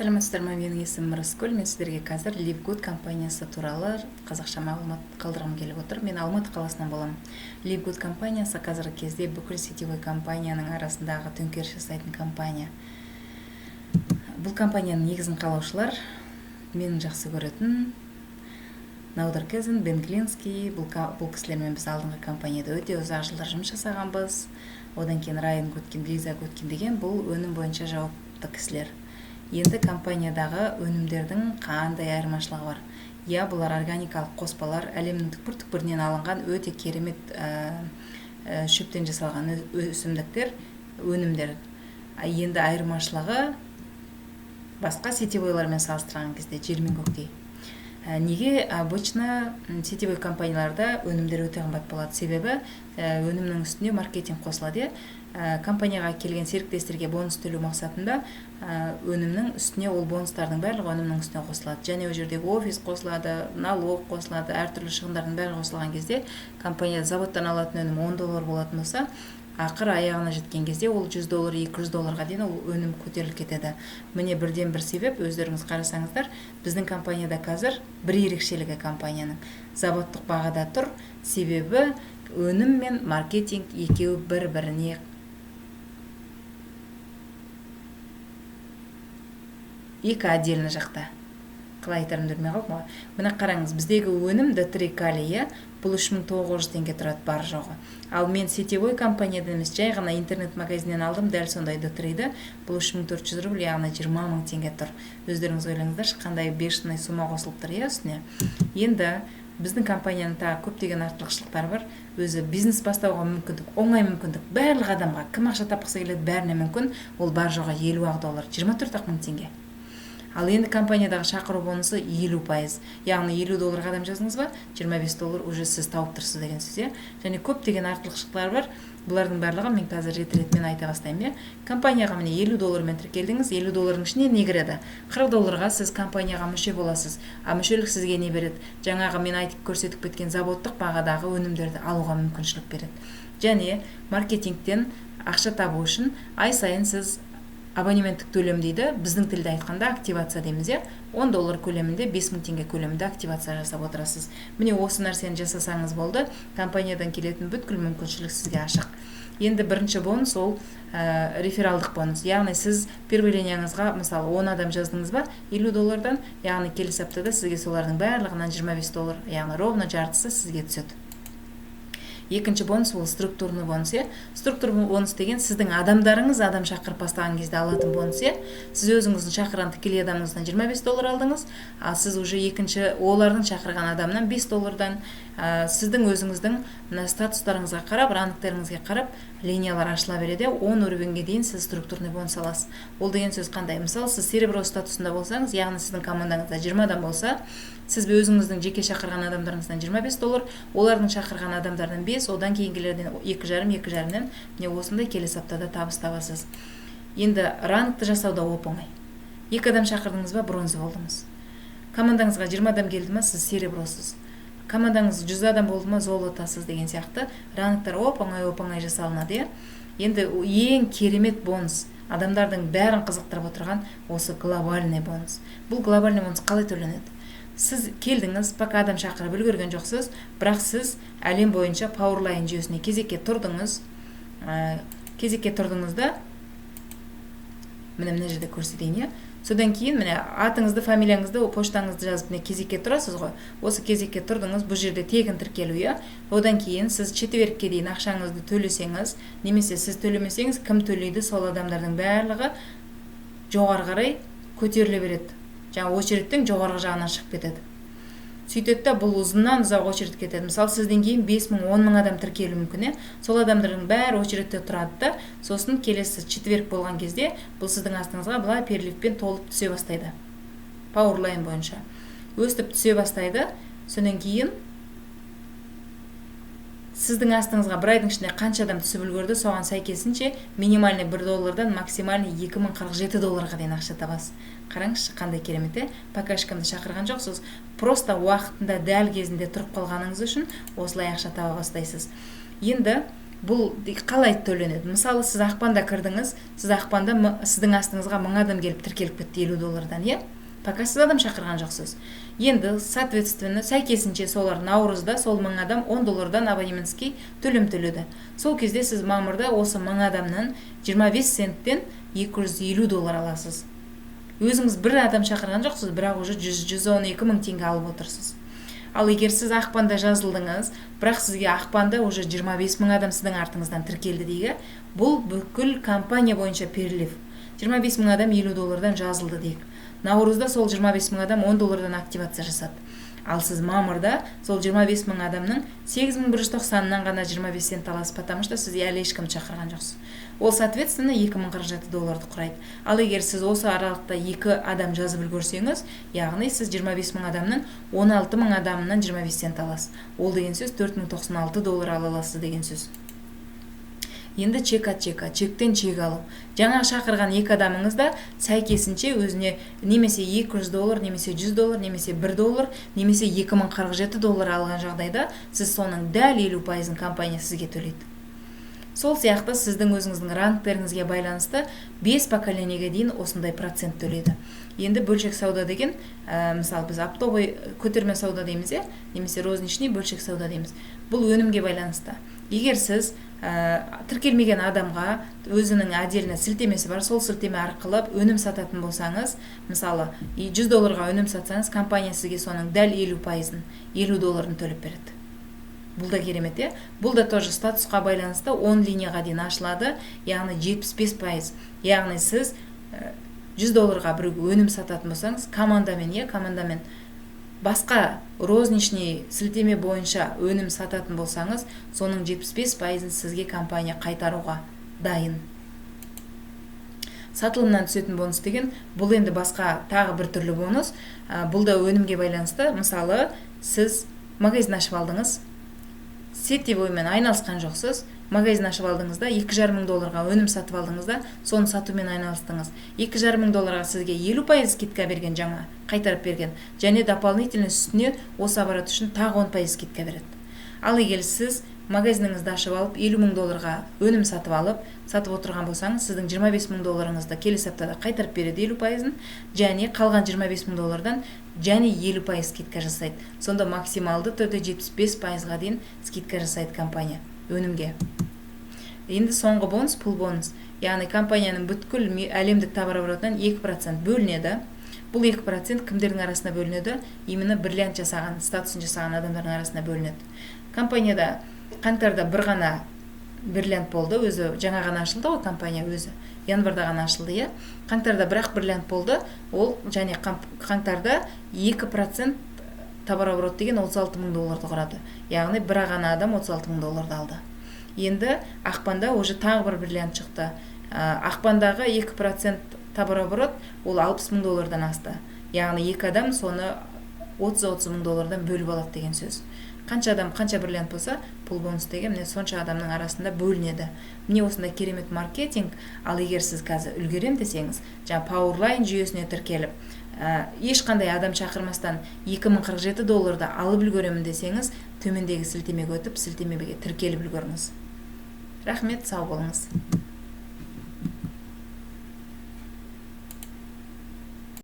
Саламатсыздар ма? Менің есімім Мырыскүл. Мен сіздерге қазір Livegood компаниясы туралы қазақша мағлұмат қалдырғым келіп отыр. Мен Алматы қаласынан боламын. Livegood компаниясы қазіргі кезде бүкіл сетевой компанияның арасындағы төңкеріс жасайтын компания. Бұл компанияның негізін қалаушылар менің жақсы көретін Наудер Кезен, Бен Глинский. Бұл кісілермен біз алдыңғы компанияда өте ұзақ жылдар жұмыс жасағанбыз. Одан кейін Райан Гудкин, Лиза Гудкин деген бұл өнім бойынша жауапты кісілер. Енді компаниядағы өнімдердің қандай айырмашылығы бар? Бұлар органикалық қоспалар, әлемнің түкпір-түкпірінен алынған өте керемет шөптен жасалған өсімдіктер, өнімдер. Енді айырмашылығы басқа сетевойлармен салыстырған кезде жер мен көктей. Неге обычно сетевой компанияларда өнімдер өте қымбат болады? Себебі өнімнің үстіне маркетинг қосылады. Компанияға келген серіктестерге бонус төлеу мақсатында өнімнің үстіне, ол бонустардың барлығы өнімнің үстіне қосылады. Және ол жердегі офис қосылады, налог қосылады, әртүрлі шығындардың бәрі қосылған кезде компания заводтан алатын өнім $10 болатын болса, ақыр аяғына жеткен кезде ол $100, $200 дейін ол өнім көтеріліп кетеді. Міне бірден бір себеп, өздеріңіз қарасаңыздар, біздің компанияда қазір бір ерекшелігі компанияның заводтық бағада тұр. Себебі өнім мен маркетинг екеуі бір-біріне екі отдельно жақта. Қалай айтарымды білмей қалдым ғой. Мына қараңыз, біздегі өнім D3 калий, бұл 3900 теңге тұрады бар жоғы. Ал мен сетевой компанияда емес, жай ғана интернет-магазиннен алдым дәл сондай D3-ді. Бұл 3400 рубль, яғни 20 000 теңге тұр. Өздеріңіз ойлаңыздаршы, қандай бешеный сума қосылып тұр үстіне. Енді біздің компанияның тағы көптеген артықшылықтары бар. Өзі бизнес бастауға мүмкіндік, оңай мүмкіндік. Барлық адамға кім ақша тапқысы келеді, бәріне мүмкін. Ол бар жоғы $50, 24 000 теңге. Ал енді компаниядағы шақыру бонусы 50%. Яғни $50 адам жаздыңыз ба, $25 уже сіз тауып тұрсыз деген сөз. Және көптеген артықшылықтар бар. Бұлардың барлығы мен қазір рет-ретмен айта бастаймын. Компанияға міне $50 тіркелдіңіз. $50 ішіне не кіреді? $40 сіз компанияға мүше боласыз. А мүшелік сізге не береді? Жаңағы мен айтып көрсетіп кеткен заводтық бағадағы өнімдерді алуға мүмкіншілік береді. Және маркетингтен ақша табу үшін ай сайын сіз абонементтік төлем дейді, біздің тілде айтқанда активация дейміз. $10 көлемінде 5000 теңге көлемінде активация жасап отырасыз. Міне осы нәрсені жасасаңыз болды, компаниядан келетін бүткіл мүмкіншілік сізге ашық. Енді бірінші бонус ол рефералдық бонус. Яғни сіз перволенияңызға мысалы 10 адам жаздыңыз ба, $50, яғни келесі аптада сізге солардың барлығынан $25, яғни ровно жартысы сізге түседі. Екінші бонус ол структурный бонус. Структурный бонус деген сіздің адамдарыңыз адам шақырып бастаған кезде алатын бонус. Сіз өзіңіздің шақырған тікелей адамыңыздан $25 алдыңыз, а сіз уже екінші олардың шақырған адамнан $5-дан сіздің өзіңіздің статустарыңызға қарап, ранктеріңізге қарап линиялар ашыла береді. 10 уровеньге дейін сіз структурный бонус аласыз. Ол деген сөз қандай? Мысалы, сіз серебро статусында болсаңыз, яғни сіздің командаңызда 20 адам болса, сіз өзіңіздің жеке шақырған адамдарыңыздан $25, олардың шақырған адамдардан 5, одан кейінгілерден 2,5-2,5-ден міне осындай келесі аптада табыс табасыз. Енді ранкты жасауда оп-оңай. 2 адам шақырдыңыз ба, бронза болдыңыз. Командаңызға 20 адам келді ма, сіз серебросыз. Командаңыз 100 адам болды ма, золотасыз деген сияқты ранктар оп-оңай жасалынады. Енді ең керемет бонус, адамдардың бәрін қызықтырып отырған осы глобальный бонус. Бұл глобальный бонус қалай төленеді? Сіз келдіңіз, пока адам шақырып үлгерген жоқсыз, бірақ сіз әлем бойынша Powerline жүйесіне кезекке тұрдыңыз. Кезекке тұрдыңызда, міне жерде көрсетейін. Содан кейін міне атыңызды, фамилияңызды, поштаңызды жазып кезекке тұрасыз ғой. Осы кезекке тұрдыңыз, бұл жерде тегін тіркелу. Одан кейін сіз четвергке дейін ақшаңызды төлесеңіз, немесе сіз төлемесеңіз, кім төлейді, сол адамдардың барлығы жоғары қарай көтеріле береді. Жаңа очередтің жоғарғы жағынан шығып кетеді. Сөйтеді, бұл ұзыннан ұзақ очеред кетеді. Мысалы, сізден кейін 5000, 10 000 адам тіркелуі мүмкін. Сол адамдардың бәрі очередте тұрады. Сосын келесі четверг болған кезде бұл сіздің астыңызға былай переливпен толып түсе бастайды. Powerline бойынша. Өстіп түсе бастайды. Содан кейін сіздің астыңызға бір айдың ішінде қанша адам түсіп үлгерді, соған сәйкесінше минимальный $1-дан максимальный $2047 дейін ақша табасыз. Қараңызшы, қандай керемет. Пока ешкімді шақырған жоқсыз. Просто уақытында дәл кезінде тұрып қалғаныңыз үшін осылай ақша таба бастайсыз. Енді бұл қалай төленеді? Мысалы, сіз ақпанда кірдіңіз, сіз ақпанда сіздің астыңызға 1000 адам келіп тіркеліп кетті $50, иә? Пока сіз адам шақырған жоқсыз. Енді, соответственно, сәйкесінше солар наурызда сол 1000 адам $10 абонементский төлем төледі. Сол кезде сіз мамырда осы 1000 адамнан 25 центтен $250 аласыз. Өзіңіз бір адам шақырған жоқсыз, бірақ уже 112 мың теңге алып отырсыз. Ал егер сіз ақпанда жазылдыңыз, бірақ сізге ақпанда уже 25 мың адам сіздің артыңыздан тіркелді дейгі, бұл бүкіл компания бойынша перелив. 25 мың адам $50 жазылды дейік. Наурызда сол 25 мың адам $10 активация жасады. Ал сіз мамырда сол 25 мың адамның 8190-нан ғана 25 цент аласыз, потому что сіз әлі ешкім шақырған жоқсыз. Ол, соответственно, $2047 құрайды. Ал егер сіз осы аралықта 2 адам жазып үлгерсеңіз, яғни сіз 25 мың адамның 16 мың адамынан 25 цент аласыз. Ол деген сөз $4096 ала аласыз деген сөз. Енді чектен чек алу. Жаңа шақырған 2 адамыңыз да сәйкесінше өзіне немесе $200, немесе $100, немесе $1, немесе $2047 алған жағдайда сіз соның дәл 50%-ын компания сізге төлейді. Сол сияқты сіздің өзіңіздің рангтеріңізге байланысты 5 поколениеге дейін осындай процент төлейді. Енді бөлшек сауда деген, мысалы біз оптовый көтерме сауда дейміз, немесе розничный бөлшек сауда дейміз. Бұл өнімге байланысты. Егер сіз тіркелмеген адамға өзінің отдельно сілтемесі бар, сол сілтеме арқылы өнім сататын болсаңыз, мысалы $100 өнім сатсаңыз, компания сізге соның дәл 50%-ын, $50 төлеп береді. Бұл да керемет, е? Бұл да тоже статусқа байланысты 10 линияға дейін ашылады, яғни 75%. Яғни сіз $100 бір өнім сататын болсаңыз, командамен басқа розничный сілтеме бойынша өнім сататын болсаңыз, соның 75%-ын сізге компания қайтаруға дайын. Сатылымнан түсетін бонус деген, бұл енді басқа тағы бір түрлі бонус. Бұл да өнімге байланысты. Мысалы, сіз магазин ашып алдыңыз, сетевоймен айналысқан жоқсыз, магазин ашып алдыңызда $250 өнім сатып алдыңызда, соны сатумен айналыстыңыз. $250 сізге 50% скидка берген, жаңа қайтарып берген, және дополнительный үстіне осы аппарат үшін тағы 10% скидка береді. Ал егер сіз магазиніңізді ашып алып $50,000 өнім сатып отырған болсаңыз, сіздің $25,000-ыңызды келесі аптада қайтарып береді 50%-ын, және қалған $25,000-дан және 50% скидка жасайды. Сонда максималды түрде 75%-ға дейін скидка жасайды компания өнімге. Енді соңғы бонус пул бонус. Яғни компанияның бүткіл әлемдік товар оборотынан 2% бөлінеді. Бұл 2% кімдердің арасында бөлінеді? Именно бриллиант жасаған, статусын жасаған адамдардың арасында бөлінеді. Компанияда қаңтарда бір ғана бриллиант болды, өзі жаңа ғана ашылды ғой, компания өзі. Январда ғана ашылды, е? Қаңтарда бірақ бриллиант болды, ол және қаңтарда 2% товар оборот деген $36,000 құрады. Яғни бір ғана адам $36,000 алды. Енді ақпанда уже тағы бір бриллиант шықты. Ақпандағы 2% товар оборот ол $60,000-дан асты. Яғни 2 адам соны $30,000-дан бөліп алады деген сөз. Қанша адам, қанша бриллиант болса, пул бонус деген міне сонша адамның арасында бөлінеді. Міне осындай керемет маркетинг. Ал егер сіз қазір үлгерем десеңіз, жаңа Powerline жүйесіне тіркеліп, ешқандай адам шақырмастан $2047 алып үлгеремін десеңіз, төмендегі сілтемеге өтіп, сілтемеге тіркеліп үлгеріңіз. Рахмет, сау болыңыз.